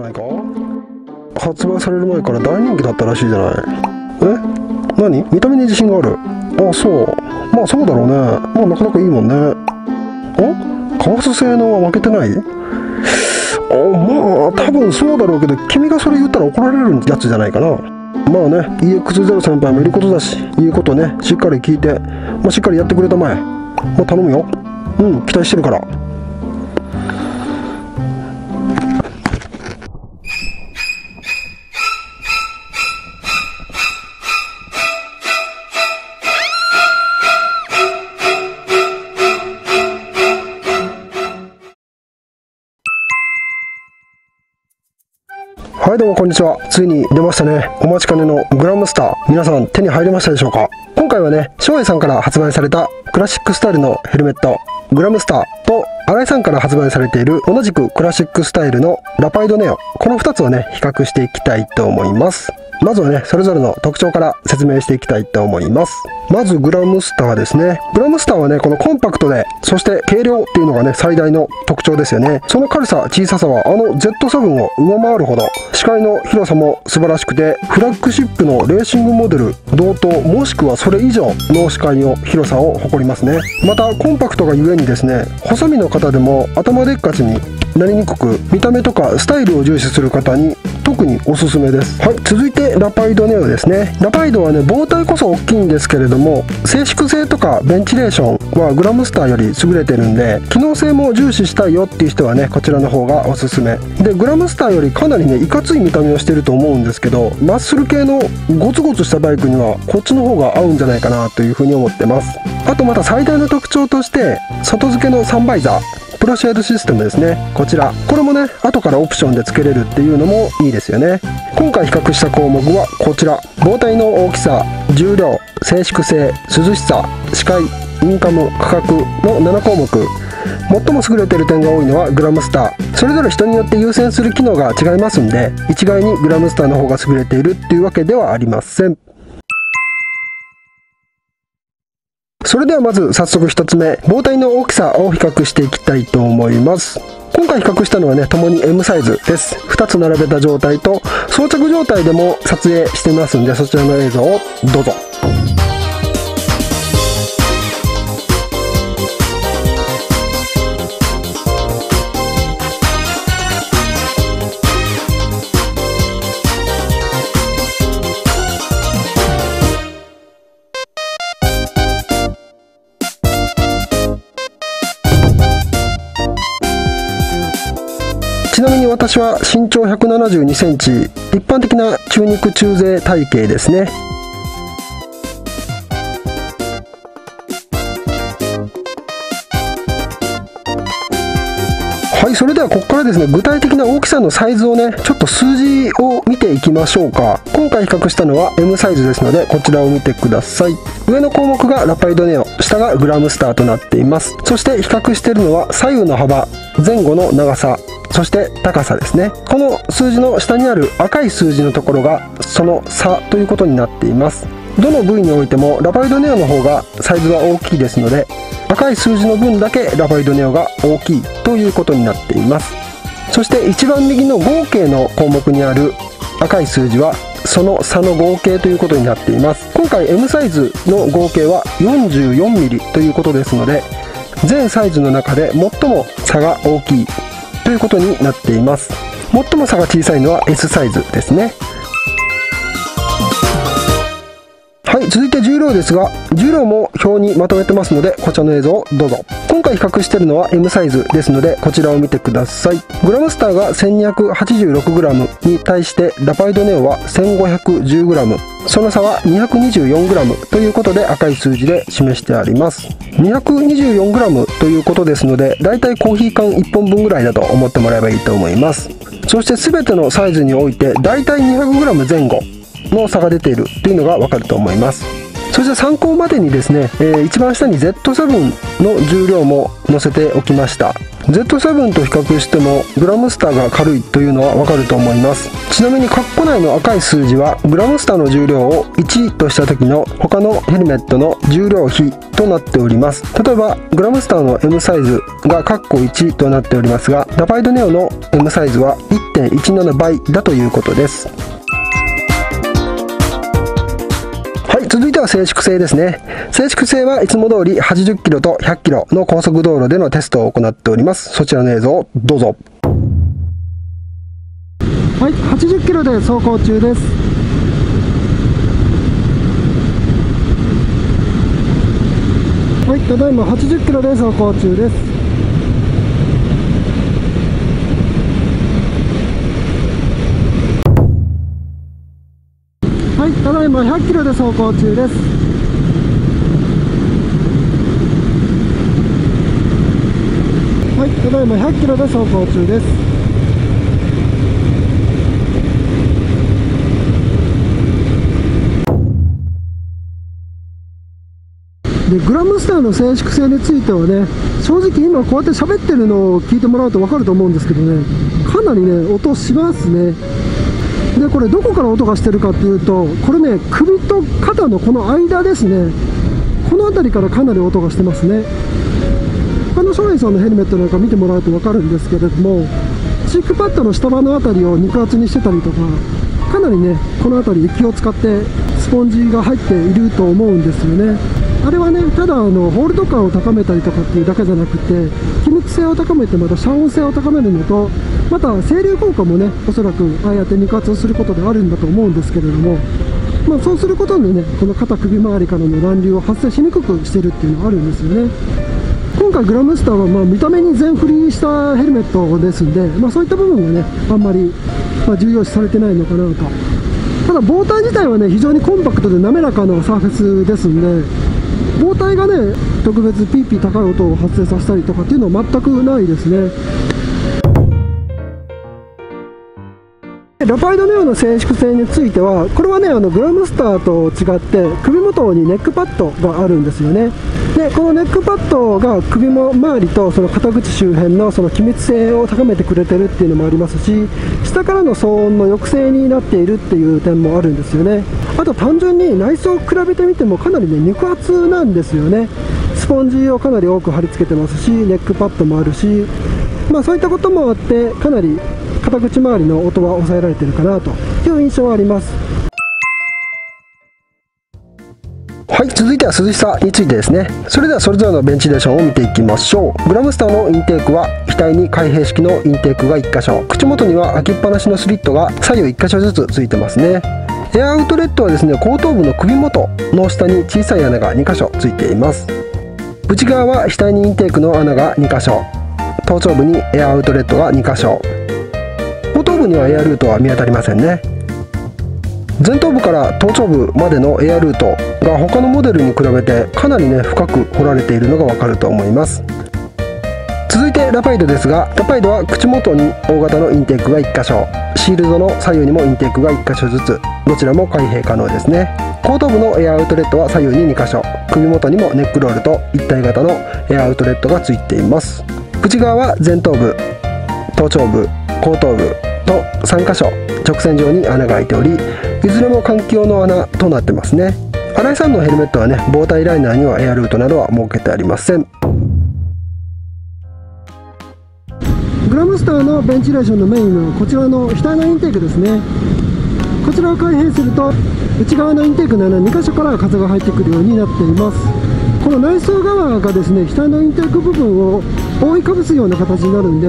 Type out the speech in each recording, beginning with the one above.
ないか。発売される前から大人気だったらしいじゃない。何？見た目に自信がある。あ、そう。まあそうだろうね。まあなかなかいいもんね。カワス性能は負けてない？まあ多分そうだろうけど、君がそれ言ったら怒られるやつじゃないかな。まあね、EX0 先輩もいることだし、言うことね、しっかり聞いて、しっかりやってくれたまえ。もう頼むよ。期待してるから。はい、どうもこんにちは。ついに出ましたね。お待ちかねのグラムスター。皆さん手に入りましたでしょうか？今回はね、翔英さんから発売されたクラシックスタイルのヘルメット、グラムスターと、新井さんから発売されている同じくクラシックスタイルのラパイドネオ。この2つをね、比較していきたいと思います。まずはね、それぞれの特徴から説明していきたいと思います。まずグラムスターですね。グラムスターはね、このコンパクトで、そして軽量っていうのがね、最大の特徴ですよね。その軽さ、小ささはZ7 を上回るほど、視界の広さも素晴らしくて、フラッグシップのレーシングモデル同等、もしくはそれ以上の視界の広さを誇りますね。またコンパクトがゆえにですね、細身の方でも頭でっかちになりにくく、見た目とかスタイルを重視する方に特におすすめです。はい、続いてラパイドネオですね。ラパイドはね、膨体こそ大きいんですけれども、静粛性とかベンチレーションはグラムスターより優れてるんで、機能性も重視したいよっていう人はね、こちらの方がおすすめで、グラムスターよりかなりね、いかつい見た目をしてると思うんですけど、マッスル系のゴツゴツしたバイクにはこっちの方が合うんじゃないかなというふうに思ってます。あとまた最大の特徴として、外付けのサンバイザー、プロシェードシステムですね。こちら、これもね、後からオプションで付けれるっていうのもいいですよね。今回比較した項目はこちら。膨体の大きさ、重量、静粛性、涼しさ、視界、インカム、価格の7項目。最も優れている点が多いのはグラムスター。それぞれ人によって優先する機能が違いますんで、一概にグラムスターの方が優れているっていうわけではありません。それではまず早速1つ目、膨体の大きさを比較していきたいと思います。今回比較したのはね、共に M サイズです。2つ並べた状態と装着状態でも撮影してますんで、そちらの映像をどうぞ。ちなみに私は身長172センチ、一般的な中肉中背体型ですね。はい、それではここからですね、具体的な大きさのサイズをね、ちょっと数字を見ていきましょうか。今回比較したのは M サイズですので、こちらを見てください。上の項目がラパイドネオ、下がグラムスターとなっています。そして比較しているのは左右の幅、前後の長さ、そして高さですね。この数字の下にある赤い数字のところがその差ということになっています。どの部位においてもラパイドネオの方がサイズは大きいですので、赤い数字の分だけラパイドネオが大きいということになっています。そして一番右の合計の項目にある赤い数字はその差の合計ということになっています。今回 M サイズの合計は 44mm ということですので、全サイズの中で最も差が大きいということになっています。最も差が小さいのは S サイズですね。はい、続いて重量ですが、重量も表にまとめてますので、こちらの映像をどうぞ。今回比較しているのは M サイズですので、こちらを見てください。グラムスターが 1286g に対してラパイドネオは 1510g、その差は 224g ということで赤い数字で示してあります。 224g ということですので、だいたいコーヒー缶1本分ぐらいだと思ってもらえばいいと思います。そして全てのサイズにおいてだいたい 200g 前後の差が出ているというのがわかると思います。そして参考までにですね、一番下に Z7 の重量も載せておきました。 Z7 と比較してもグラムスターが軽いというのはわかると思います。ちなみに括弧内の赤い数字はグラムスターの重量を1とした時の他のヘルメットの重量比となっております。例えばグラムスターの M サイズが括弧1となっておりますが、ラファイドネオの M サイズは 1.17 倍だということです。はい、続いては静粛性ですね。静粛性はいつも通り80キロと100キロの高速道路でのテストを行っております。そちらの映像をどうぞ。はい、80キロで走行中です。はい、ただいま80キロで走行中です。はい、ただいま100キロで走行中です。はい、ただいま100キロで走行中です。でグラムスターの静粛性についてはね、正直今こうやって喋ってるのを聞いてもらうと分かると思うんですけどね、かなりね音しますね。でこれどこから音がしてるかっていうと、これね首と肩のこの間ですね、この辺りからかなり音がしてますね。他の松陰さんのヘルメットなんか見てもらうと分かるんですけれども、チークパッドの下刃の辺りを肉厚にしてたりとか、かなりねこの辺りで気を使ってスポンジが入っていると思うんですよね。あれはねただホールド感を高めたりとかっていうだけじゃなくて、気密性を高めてまた遮音性を高めるのと、また整流効果もねおそらくああやって肉厚をすることであるんだと思うんですけれども、そうすることでねこの肩首周りからの乱流を発生しにくくしてるっていうのがあるんですよね。今回グラムスターは見た目に全振りしたヘルメットですんで、そういった部分がねあんまり重要視されてないのかなと。ただボータイ自体はね非常にコンパクトで滑らかなサーフェスですんで、ボータイがね特別ピーピー高い音を発生させたりとかっていうのは全くないですね。ラファイドのような静粛性については、これはねグラムスターと違って首元にネックパッドがあるんですよね。でこのネックパッドが首も周りとその肩口周辺のその気密性を高めてくれてるっていうのもありますし、下からの騒音の抑制になっているっていう点もあるんですよね。あと単純に内装を比べてみてもかなりね肉厚なんですよね。スポンジをかなり多く貼り付けてますし、ネックパッドもあるし、そういったこともあってかなり肩口周りの音は抑えられてるかなという印象はあります。はい、続いては涼しさについてですね。それではそれぞれのベンチレーションを見ていきましょう。グラムスターのインテークは額に開閉式のインテークが1箇所、口元には開きっぱなしのスリットが左右1箇所ずつついてますね。エアアウトレットはですね、後頭部の首元の下に小さい穴が2箇所ついています。内側は額にインテークの穴が2箇所、頭頂部にエアアウトレットが2箇所、後頭部にはエアルートは見当たりませんね。前頭部から頭頂部までのエアルートが他のモデルに比べてかなりね深く掘られているのがわかると思います。続いてラファイドですが、ラファイドは口元に大型のインテークが1箇所、シールドの左右にもインテークが1箇所ずつ、どちらも開閉可能ですね。後頭部のエアアウトレットは左右に2箇所、首元にもネックロールと一体型のエアアウトレットがついています。内側は前頭部、頭頂部、後頭部と3箇所直線上に穴が開いており、いずれも換気用の穴となってますね。新井さんのヘルメットはね、ボータイライナーにはエアルートなどは設けてありません。グラムスターのベンチレーションのメインはこちらの額のインテークですね。こちらを開閉すると内側のインテークの穴2箇所から風が入ってくるようになっています。この内装側がですね、額のインテーク部分を覆いかぶすような形になるんで、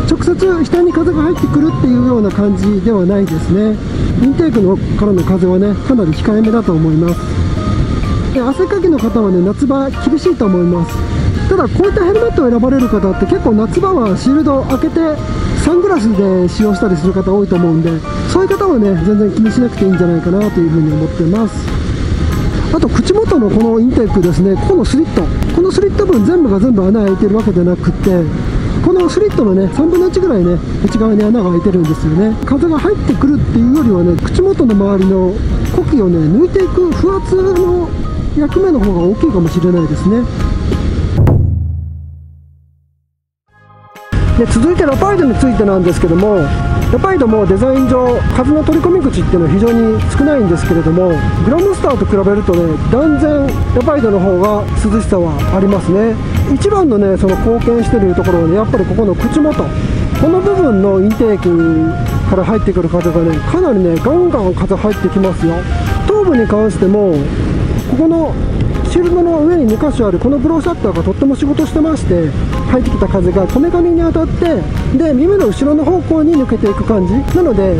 直接額に風が入ってくるっていうような感じではないですね。インテークのからの風はねかなり控えめだと思います。で汗かきの方はね夏場厳しいと思います。ただこういったヘルメットを選ばれる方って結構夏場はシールドを開けてサングラスで使用したりする方多いと思うんで、そういう方はね全然気にしなくていいんじゃないかなというふうに思ってます。あと口元のこのインテークですね、このスリット、このスリット分全部が全部穴開いてるわけじゃなくて、このスリットのね3分の1ぐらいね内側に穴が開いてるんですよね。風が入ってくるっていうよりはね、口元の周りの呼気をね抜いていく不圧の焼き目の方が大きいかもしれないですね。で続いてラパイドについてなんですけども、ラパイドもデザイン上風の取り込み口っていうのは非常に少ないんですけれども、グラムスターと比べるとね、断然ラパイドの方が涼しさはありますね。一番のねその貢献してるところはね、やっぱりここの口元、この部分のインテークから入ってくる風がね、かなりねガンガン風入ってきますよ。頭部に関してもここのシールドの上に2箇所あるこのブローシャッターがとっても仕事してまして、入ってきた風がこめかみに当たってで耳の後ろの方向に抜けていく感じなので、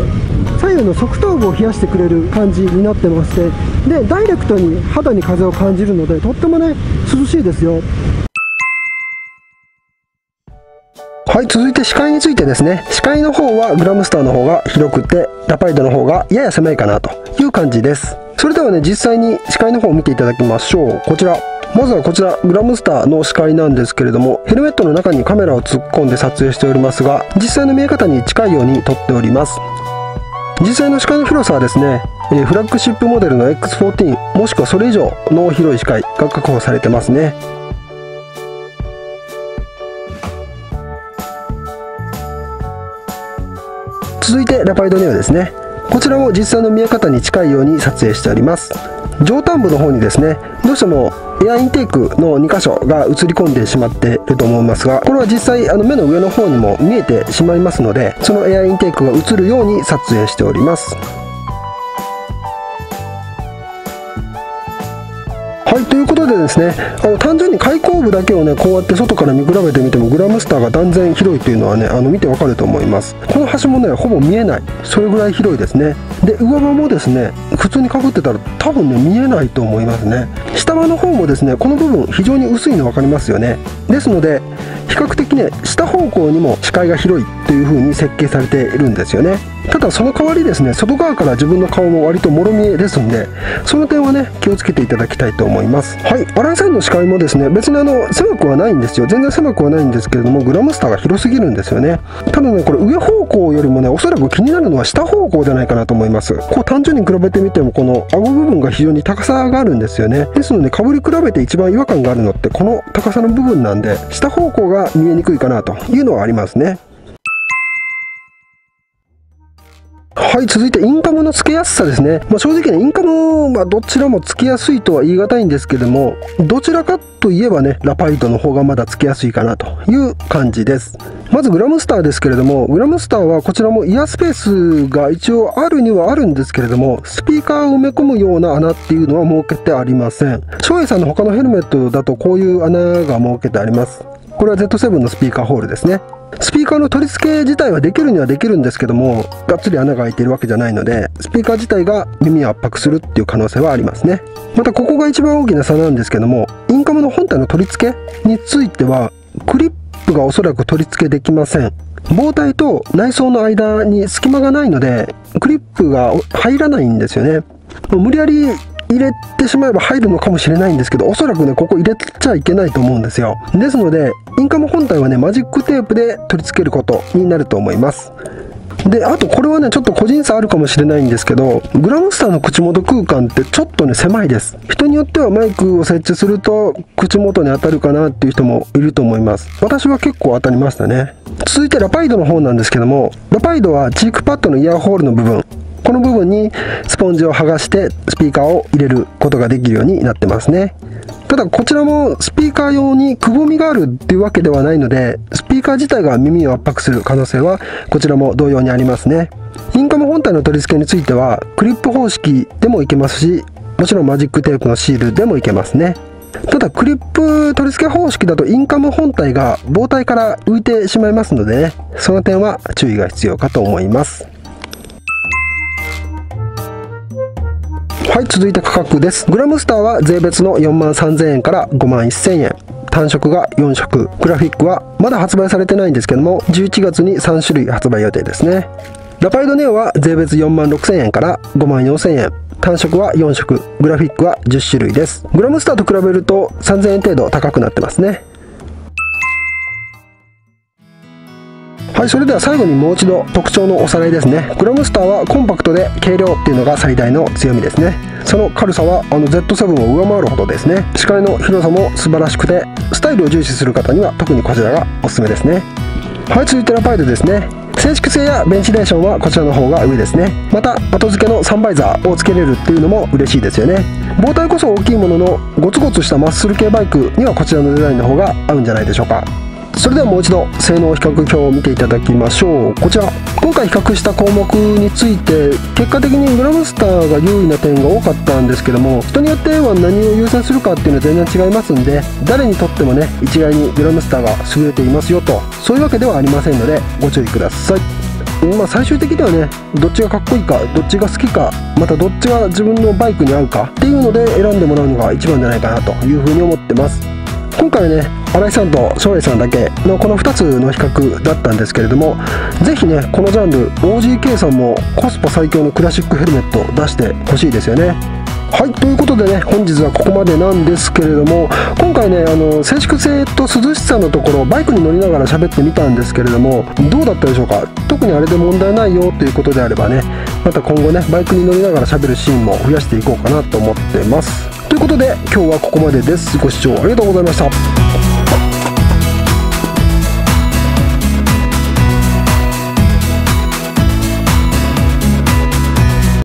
左右の側頭部を冷やしてくれる感じになってまして、でダイレクトに肌に風を感じるのでとってもね涼しいですよ。はい、続いて視界についてですね。視界の方はグラムスターの方が広くて、ラパイドの方がやや狭いかなという感じです。それではね、実際に視界の方を見ていただきましょう。こちら、まずはこちらグラムスターの視界なんですけれども、ヘルメットの中にカメラを突っ込んで撮影しておりますが、実際の見え方に近いように撮っております。実際の視界の広さはですね、フラッグシップモデルの X14 もしくはそれ以上の広い視界が確保されてますね。続いてラパイドネオですね。こちらも実際の見え方に近いように撮影しております。上端部の方にですね、どうしてもエアインテークの2箇所が映り込んでしまっていると思いますが、これは実際目の上の方にも見えてしまいますので、そのエアインテークが映るように撮影しております。はい、ということでですね、単純に開口部だけをねこうやって外から見比べてみてもグラムスターが断然広いというのはね見てわかると思います。この端もねほぼ見えない、それぐらい広いですね。で上歯もですね普通にかぶってたら多分ね見えないと思いますね。下歯の方もですねこの部分非常に薄いの分かりますよね。ですので比較的ね下方向にも視界が広いという風に設計されているんですよね。ただその代わりですね、外側から自分の顔も割ともろ見えですんで、その点はね気をつけていただきたいと思います。はい、新井さんの視界もですね別に狭くはないんですよ。全然狭くはないんですけれども、グラムスターが広すぎるんですよね。ただねこれ上方向よりもねおそらく気になるのは下方向じゃないかなと思います。こう単純に比べてみてもこの顎部分が非常に高さがあるんですよね。ですのでかぶり比べて一番違和感があるのってこの高さの部分なんで、下方向が見えにくいかなというのはありますね。はい、続いてインカムの付けやすさですね。正直ねインカムはどちらも付けやすいとは言い難いんですけども、どちらかといえばねラパイドの方がまだ付けやすいかなという感じです。まずグラムスターですけれども、グラムスターはこちらもイヤースペースが一応あるにはあるんですけれども、スピーカーを埋め込むような穴っていうのは設けてありません。照英さんの他のヘルメットだとこういう穴が設けてあります。これは Z7 のスピーカーホールですね。スピーカーの取り付け自体はできるにはできるんですけども、がっつり穴が開いているわけじゃないので、スピーカー自体が耳を圧迫するっていう可能性はありますね。またここが一番大きな差なんですけども、インカムの本体の取り付けについてはクリップがおそらく取り付けできません。棒体と内装の間に隙間がないのでクリップが入らないんですよね。無理やり入れてしまえば入るのかもしれないんですけど、おそらくねここ入れちゃいけないと思うんですよ。ですのでインカム本体はねマジックテープで取り付けることになると思います。であとこれはねちょっと個人差あるかもしれないんですけど、グラムスターの口元空間ってちょっとね狭いです。人によってはマイクを設置すると口元に当たるかなっていう人もいると思います。私は結構当たりましたね。続いてラパイドの方なんですけども、ラパイドはチークパッドのイヤーホールの部分、この部分にスポンジを剥がしてスピーカーを入れることができるようになってますね。ただこちらもスピーカー用にくぼみがあるっていうわけではないので、スピーカー自体が耳を圧迫する可能性はこちらも同様にありますね。インカム本体の取り付けについてはクリップ方式でもいけますし、もちろんマジックテープのシールでもいけますね。ただクリップ取り付け方式だとインカム本体が棒体から浮いてしまいますのでね、その点は注意が必要かと思います。はい、続いて価格です。グラムスターは税別の43,000円から51,000円。単色が4色。グラフィックはまだ発売されてないんですけども、11月に3種類発売予定ですね。ラパイドネオは税別46,000円から54,000円。単色は4色。グラフィックは10種類です。グラムスターと比べると3,000円程度高くなってますね。はい、それでは最後にもう一度特徴のおさらいですね。グラムスターはコンパクトで軽量っていうのが最大の強みですね。その軽さはZ7 を上回るほどですね。視界の広さも素晴らしくて、スタイルを重視する方には特にこちらがおすすめですね。はい、続いてラパイドですね。静粛性やベンチレーションはこちらの方が上ですね。また後付けのサンバイザーを付けれるっていうのも嬉しいですよね。膨体こそ大きいものの、ゴツゴツしたマッスル系バイクにはこちらのデザインの方が合うんじゃないでしょうか。それではもう一度性能比較表を見ていただきましょう。こちら今回比較した項目について、結果的にグラムスターが優位な点が多かったんですけども、人によっては何を優先するかっていうのは全然違いますんで、誰にとってもね一概にグラムスターが優れていますよと、そういうわけではありませんのでご注意ください。最終的にはね、どっちがかっこいいか、どっちが好きか、またどっちが自分のバイクに合うかっていうので選んでもらうのが一番じゃないかなというふうに思ってます。今回はね、新井さんと翔平さんだけのこの2つの比較だったんですけれども、ぜひねこのジャンル OGK さんもコスパ最強のクラシックヘルメットを出してほしいですよね。はい、ということでね、本日はここまでなんですけれども、今回ね静粛性と涼しさのところバイクに乗りながら喋ってみたんですけれども、どうだったでしょうか。特にあれで問題ないよということであればね、また今後ねバイクに乗りながら喋るシーンも増やしていこうかなと思ってます。ということで今日はここまでです。ご視聴ありがとうございました。